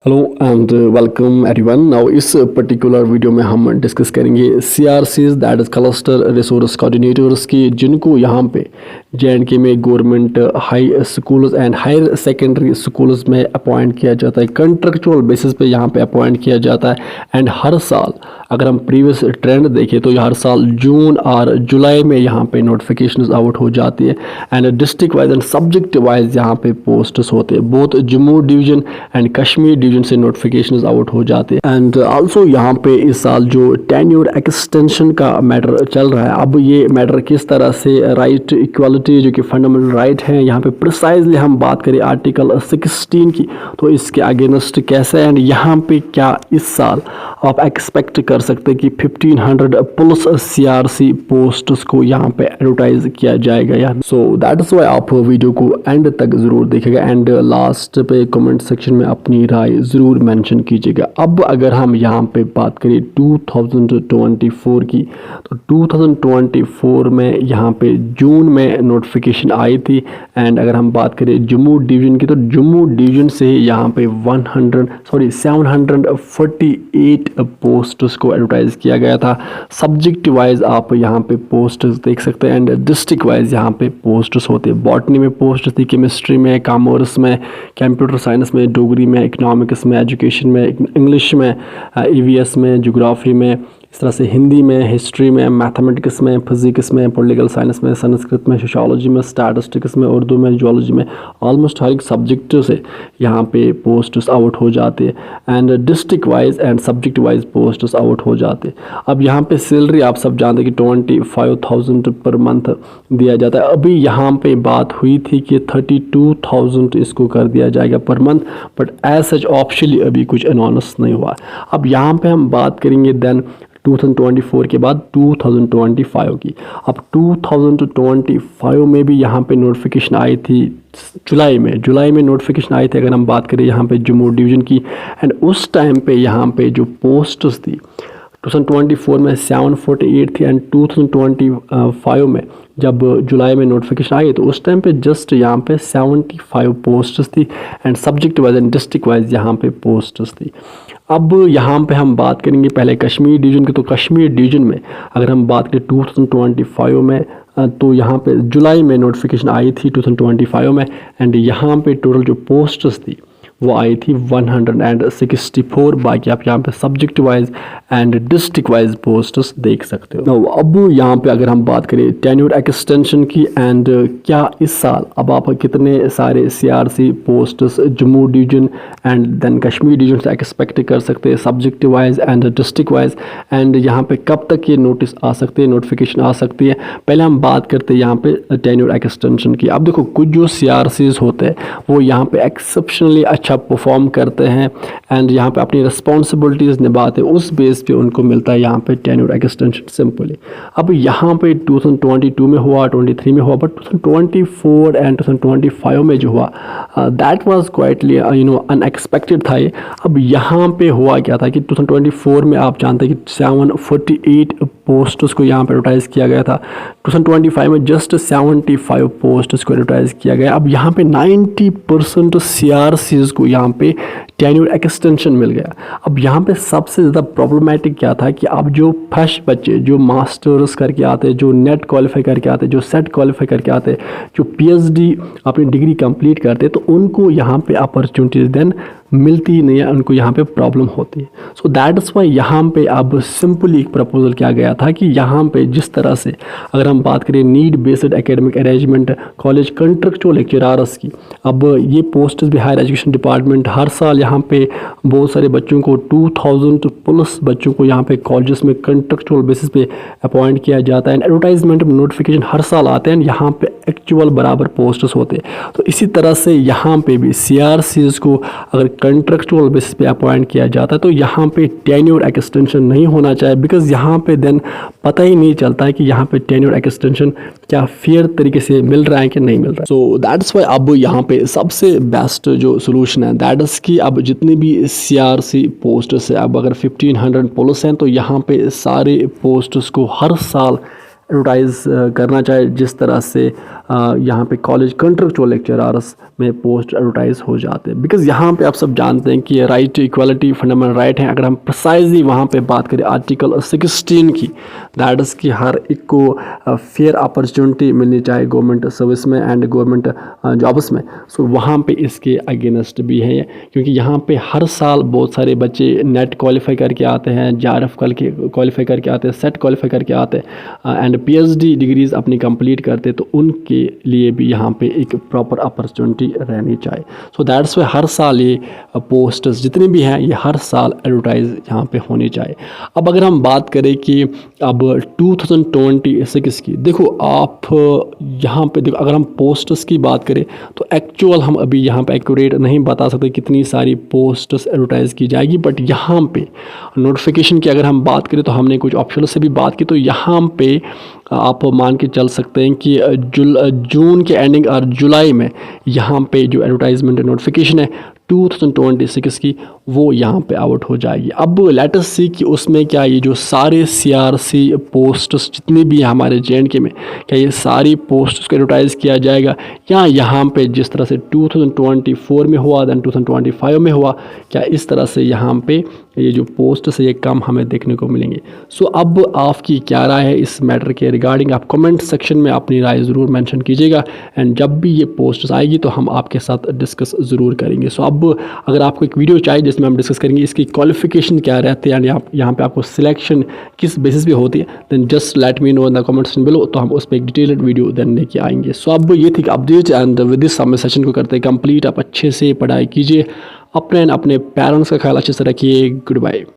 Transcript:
Hello and welcome everyone. Now इस particular video में हम डिस्कस करेंगे CRCs that is cluster resource coordinators की, जिनको यहाँ पे जेएंडके में government high schools and higher secondary schools में अपॉइंट किया जाता है। कंट्रेक्चुअल बेसिस पे यहाँ पे अपॉइंट किया जाता है एंड हर साल अगर हम प्रीवियस ट्रेंड देखें तो हर साल जून और जुलाई में यहाँ पे नोटिफिकेशन आउट हो जाती है and district wise and subject wise यहाँ पे पोस्ट्स होते हैं। Both Jammu division and Kashmir division से नोटिफिकेशंस आउट हो जाते हैं एंड आल्सो यहाँ पे इस साल जो टेन्योर एक्सटेंशन का मैटर चल रहा है, अब ये मैटर किस तरह से राइट इक्वालिटी जो कि फंडामेंटल राइट है, यहाँ पे प्रिसाइजली हम बात करें आर्टिकल 16 की, तो इसके अगेंस्ट कैसे एंड यहाँ पे क्या इस साल आप एक्सपेक्ट कर सकते हैं कि 1500 प्लस सीआरसी पोस्ट्स को यहाँ पे एडवर्टाइज किया जाएगा या सो दैट इज वाई आप वीडियो को एंड तक जरूर देखेगा एंड लास्ट पे कमेंट सेक्शन में अपनी राय ज़रूर मेंशन कीजिएगा। अब अगर हम यहाँ पे बात करें 2024 की, तो 2024 में यहाँ पे जून में नोटिफिकेशन आई थी एंड अगर हम बात करें जम्मू डिवीज़न की, तो जम्मू डिवीज़न से यहाँ पे 748 पोस्ट्स को एडवर्टाइज किया गया था। सब्जेक्ट वाइज आप यहाँ पे पोस्ट्स देख सकते हैं एंड डिस्ट्रिक्ट वाइज यहाँ पे पोस्ट्स होते हैं। बॉटनी में पोस्ट थी, केमिस्ट्री में, कॉमर्स में, कंप्यूटर साइंस में, डोगरी में, इकोनॉमिक्स में, एजुकेशन में, इंग्लिश में, ईवीएस में, ज्योग्राफी में, इस तरह से हिंदी में, हिस्ट्री में, मैथमेटिक्स में, फिजिक्स में, पॉलिटिकल साइंस में, संस्कृत में, सोशियोलॉजी में, स्टैटिस्टिक्स में, उर्दू में, जियोलॉजी में, ऑलमोस्ट हर एक सब्जेक्ट से यहाँ पे पोस्ट्स आउट हो जाते हैं and district wise and subject wise posts out हो जाते हैं। अब यहाँ पे सैलरी आप सब जानते हैं कि 25,000 पर मंथ दिया जाता है। अभी यहाँ पे बात हुई थी कि 32,000 इसको कर दिया जाएगा per month, but as such officially अभी कुछ अनाउंस नहीं हुआ। अब यहाँ पे हम बात करेंगे देन 2024 के बाद 2025 की। अब 2025 में भी यहाँ पे नोटिफिकेशन आई थी जुलाई में नोटिफिकेशन आई थी। अगर हम बात करें यहाँ पे जम्मू डिवीज़न की एंड उस टाइम पे यहाँ पे जो पोस्ट्स थी 2024 में 748 थी एंड 2025 में जब जुलाई में नोटिफिकेशन आई तो उस टाइम पे जस्ट यहाँ पे 75 पोस्ट्स थी and subject wise and district wise यहाँ पे पोस्ट्स थी। अब यहाँ पे हम बात करेंगे पहले कश्मीर डिवीज़न की, तो कश्मीर डिवीज़न में अगर हम बात करें 2025 में तो यहाँ पे जुलाई में नोटिफिकेशन आई थी 2025 में एंड यहाँ पे टोटल जो पोस्ट्स थी वो आई थी 164। बाकी आप यहाँ पे subject wise and district wise posts देख सकते हो। अब यहाँ पे अगर हम बात करें टेन्योर एक्सटेंशन की एंड क्या इस साल अब आप कितने सारे CRC posts Jammu division and then Kashmir division से एक्सपेक्ट कर सकते हैं subject wise and district wise and यहाँ पे कब तक ये नोटिस आ सकते हैं, नोटिफिकेशन आ सकती है। पहले हम बात करते हैं यहाँ पे टेन्योर एक्सटेंशन की। अब देखो कुछ जो सीआरसीज होते हैं वो यहाँ पे एक्सेप्शनली अच्छा परफॉर्म करते हैं एंड यहाँ पे अपनी रिस्पॉन्सिबिलिटीज़ निभाते हैं, उस बेस पे उनको मिलता है यहाँ पे टेन्योर एक्सटेंशन सिंपली। अब यहाँ पे 2022 में हुआ, 23 में हुआ, बट 2024 एंड 2025 में जो हुआ दैट वाज क्वाइटली अनएक्सपेक्टेड था ये। अब यहाँ पे हुआ क्या था कि 2024 में आप जानते हैं कि 748 पोस्ट्स को यहाँ पे एडवर्टाइज किया गया था। 2025 में जस्ट 75 पोस्ट्स को एडवर्टाइज किया गया। अब यहाँ पे 90% सीआरसीज को यहाँ पे टेन्योर एक्सटेंशन मिल गया। अब यहाँ पे सबसे ज़्यादा प्रॉब्लमेटिक क्या था कि अब जो फ्रेश बच्चे जो मास्टर्स करके आते, जो नेट क्वालिफाई करके आते, जो सेट क्वालिफाई करके आते, जो पीएचडी अपनी डिग्री कंप्लीट करते, तो उनको यहाँ पे अपॉर्चुनिटीज देन मिलती ही नहीं है, उनको यहाँ पे प्रॉब्लम होती है। सो दैट इज़ वाई यहाँ पे अब सिंपली एक प्रपोजल किया गया था कि यहाँ पे जिस तरह से अगर हम बात करें need based academic arrangement college contractual lecturers की, अब ये पोस्ट भी हायर एजुकेशन डिपार्टमेंट हर साल यहाँ पे बहुत सारे बच्चों को 2000 प्लस बच्चों को यहाँ पे कॉलेजेस में कंट्रेक्चुअल बेसिस पे अपॉइंट किया जाता है एंड एडवर्टाइजमेंट में नोटिफिकेशन हर साल आते हैं, यहाँ पे एक्चुअल बराबर पोस्ट्स होते हैं। तो इसी तरह से यहाँ पे भी सीआरसीज को अगर कंट्रेक्चुअल बेसिस पे अपॉइंट किया जाता है तो यहाँ पे टेन्योर एक्सटेंशन नहीं होना चाहिए, बिकॉज यहाँ पे देन पता ही नहीं चलता है कि यहाँ पे टेन्योर एक्सटेंशन क्या फेयर तरीके से मिल रहा है कि नहीं मिल रहा है। सो दैट्स वाई अब यहाँ पे सबसे बेस्ट जो सोल्यूशन है दैट इज़ कि अब जितनी भी सीआरसी पोस्ट्स है, अब अगर 1500 प्लस हैं तो यहाँ पे सारे पोस्ट्स को हर साल एडवर्टाइज़ करना चाहे, जिस तरह से यहाँ पे कॉलेज कंट्रेक्चुअल लेक्चरर्स में पोस्ट एडवर्टाइज हो जाते हैं। बिकॉज यहाँ पे आप सब जानते हैं कि right to equality fundamental right है। अगर हम प्रिसाइजली वहाँ पे बात करें आर्टिकल 16 की, दैट इज़ कि हर एक को फेयर अपॉर्चुनिटी मिलनी चाहिए गवर्नमेंट सर्विस में एंड गवर्नमेंट जॉब्स में। सो वहाँ पे इसके अगेंस्ट भी है, क्योंकि यहाँ पे हर साल बहुत सारे बच्चे नेट क्वालिफाई करके आते हैं, JRF क्वालिफाई करके आते हैं, सेट क्वालिफाई करके आते हैं एंड PhD डिग्रीज अपनी कंप्लीट करते, तो उनके लिए भी यहाँ पे एक प्रॉपर अपॉर्चुनिटी रहनी चाहिए। सो दैट्स वाई हर साल ये पोस्ट्स जितने भी हैं ये हर साल एडवर्टाइज यहाँ पे होनी चाहिए। अब अगर हम बात करें कि अब 2026 की, देखो आप यहाँ पे देखो, अगर हम पोस्ट्स की बात करें तो एक्चुअल हम अभी यहाँ पे एक्यूरेट नहीं बता सकते कितनी सारी पोस्ट्स एडवर्टाइज की जाएगी, बट यहाँ पे नोटिफिकेशन की अगर हम बात करें तो हमने कुछ ऑप्शन से भी बात की, तो यहाँ पे आप मान के चल सकते हैं कि जून के एंडिंग और जुलाई में यहाँ पे जो एडवर्टाइजमेंट नोटिफिकेशन है 2026 की वो यहाँ पे आउट हो जाएगी। अब लेट अस सी कि उसमें क्या ये जो सारे CRC पोस्ट्स जितनी भी हैं हमारे JNK में, क्या ये सारी पोस्ट्स को एडवर्टाइज़ किया जाएगा, या यहाँ पे जिस तरह से 2024 में हुआ दैन 2025 में हुआ, क्या इस तरह से यहाँ पे ये जो पोस्ट्स है ये कम हमें देखने को मिलेंगे। सो अब आपकी क्या राय है इस मैटर के रिगार्डिंग, आप कमेंट सेक्शन में अपनी राय ज़रूर मेंशन कीजिएगा एंड जब भी ये पोस्ट्स आएगी तो हम आपके साथ डिस्कस ज़रूर करेंगे। सो अब अगर आपको एक वीडियो चाहिए जिसमें हम डिस्कस करेंगे इसकी क्वालिफिकेशन क्या रहती है एंड यहाँ पे आपको सिलेक्शन किस बेसिस पे होती है, then just let me know in the comment section below, तो हम उस पर एक डिटेल्ड वीडियो देन लेके आएंगे। सो अब ये थी अपडेट एंड विद दिस हम सेशन को करते हैं कंप्लीट। आप अच्छे से पढ़ाई कीजिए, अपने पेरेंट्स का ख्याल अच्छे से रखिए। Good bye.